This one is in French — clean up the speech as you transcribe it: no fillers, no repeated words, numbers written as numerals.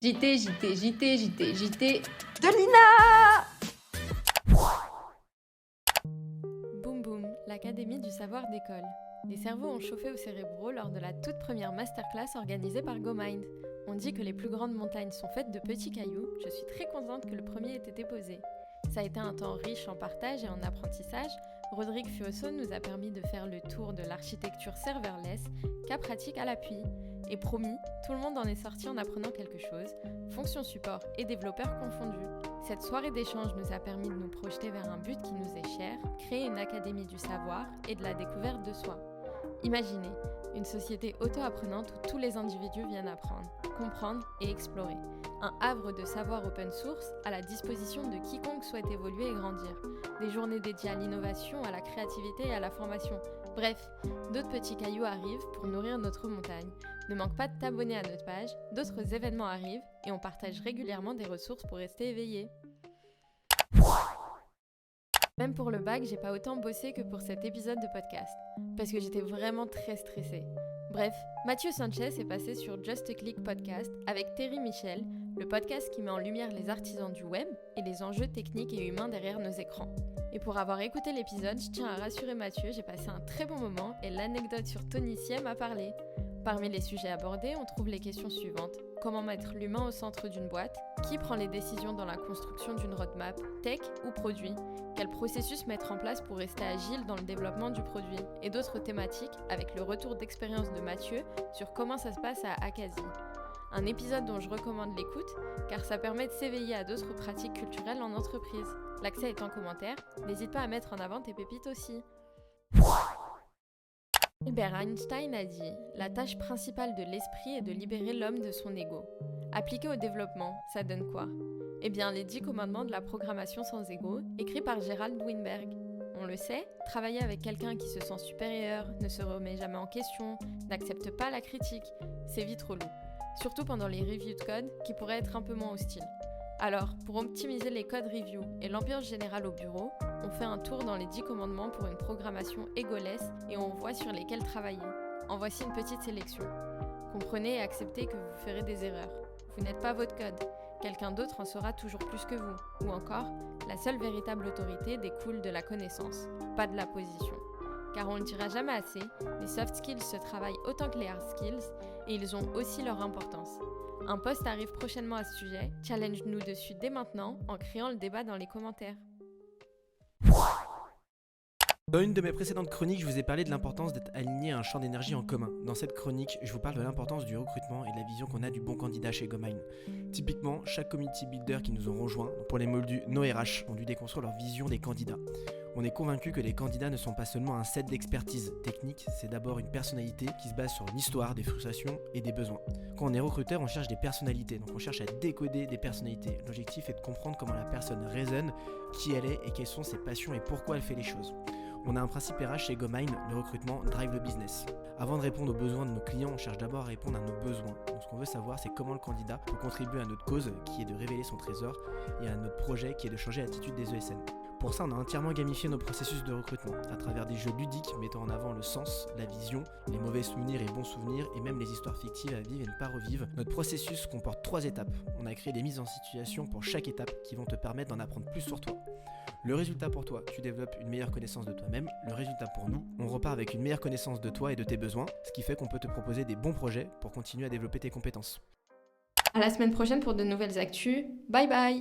JT de Lina. Boum Boum, l'Académie du savoir d'école. Les cerveaux ont chauffé aux cérébraux lors de la toute première masterclass organisée par GoMind. On dit que les plus grandes montagnes sont faites de petits cailloux. Je suis très contente que le premier ait été posé. Ça a été un temps riche en partage et en apprentissage. Rodrigue Fuoso nous a permis de faire le tour de l'architecture serverless, cas pratique à l'appui. Et promis, tout le monde en est sorti en apprenant quelque chose, fonction support et développeurs confondus. Cette soirée d'échange nous a permis de nous projeter vers un but qui nous est cher, créer une académie du savoir et de la découverte de soi. Imaginez, une société auto-apprenante où tous les individus viennent apprendre, comprendre et explorer. Un havre de savoir open source à la disposition de quiconque souhaite évoluer et grandir. Des journées dédiées à l'innovation, à la créativité et à la formation. Bref, d'autres petits cailloux arrivent pour nourrir notre montagne. Ne manque pas de t'abonner à notre page, d'autres événements arrivent et on partage régulièrement des ressources pour rester éveillé. Même pour le bac, j'ai pas autant bossé que pour cet épisode de podcast, parce que j'étais vraiment très stressée. Bref, Mathieu Sanchez est passé sur Just a Click Podcast avec Terry Michel, le podcast qui met en lumière les artisans du web et les enjeux techniques et humains derrière nos écrans. Et pour avoir écouté l'épisode, je tiens à rassurer Mathieu, j'ai passé un très bon moment et l'anecdote sur Tony Siem m'a parlé. Parmi les sujets abordés, on trouve les questions suivantes. Comment mettre l'humain au centre d'une boîte? Qui prend les décisions dans la construction d'une roadmap, tech ou produit? Quel processus mettre en place pour rester agile dans le développement du produit? Et d'autres thématiques avec le retour d'expérience de Mathieu sur comment ça se passe à Akazi. Un épisode dont je recommande l'écoute car ça permet de s'éveiller à d'autres pratiques culturelles en entreprise. L'accès est en commentaire, n'hésite pas à mettre en avant tes pépites aussi. Albert Einstein a dit « La tâche principale de l'esprit est de libérer l'homme de son ego ». Appliqué au développement, ça donne quoi? Eh bien, les 10 commandements de la programmation sans ego, écrits par Gerald Weinberg. On le sait, travailler avec quelqu'un qui se sent supérieur, ne se remet jamais en question, n'accepte pas la critique, c'est vite relou. Surtout pendant les reviews de code, qui pourraient être un peu moins hostiles. Alors, pour optimiser les codes review et l'ambiance générale au bureau, on fait un tour dans les 10 commandements pour une programmation egoless et on voit sur lesquels travailler. En voici une petite sélection. Comprenez et acceptez que vous ferez des erreurs. Vous n'êtes pas votre code. Quelqu'un d'autre en saura toujours plus que vous. Ou encore, la seule véritable autorité découle de la connaissance, pas de la position. Car on ne le dira jamais assez, les soft skills se travaillent autant que les hard skills et ils ont aussi leur importance. Un post arrive prochainement à ce sujet, challenge-nous dessus dès maintenant en créant le débat dans les commentaires. Dans une de mes précédentes chroniques, je vous ai parlé de l'importance d'être aligné à un champ d'énergie en commun. Dans cette chronique, je vous parle de l'importance du recrutement et de la vision qu'on a du bon candidat chez GoMind. Typiquement, chaque community builder qui nous ont rejoints, pour les moldus nos RH, ont dû déconstruire leur vision des candidats. On est convaincu que les candidats ne sont pas seulement un set d'expertise technique, c'est d'abord une personnalité qui se base sur une histoire, des frustrations et des besoins. Quand on est recruteur, on cherche des personnalités, donc on cherche à décoder des personnalités. L'objectif est de comprendre comment la personne raisonne, qui elle est et quelles sont ses passions et pourquoi elle fait les choses. On a un principe RH chez GoMind, le recrutement drive le business. Avant de répondre aux besoins de nos clients, on cherche d'abord à répondre à nos besoins. Donc ce qu'on veut savoir, c'est comment le candidat peut contribuer à notre cause, qui est de révéler son trésor, et à notre projet, qui est de changer l'attitude des ESN. Pour ça, on a entièrement gamifié nos processus de recrutement, à travers des jeux ludiques mettant en avant le sens, la vision, les mauvais souvenirs et bons souvenirs, et même les histoires fictives à vivre et ne pas revivre. Notre processus comporte 3 étapes. On a créé des mises en situation pour chaque étape qui vont te permettre d'en apprendre plus sur toi. Le résultat pour toi, tu développes une meilleure connaissance de toi-même. Le résultat pour nous, on repart avec une meilleure connaissance de toi et de tes besoins, ce qui fait qu'on peut te proposer des bons projets pour continuer à développer tes compétences. À la semaine prochaine pour de nouvelles actus. Bye bye!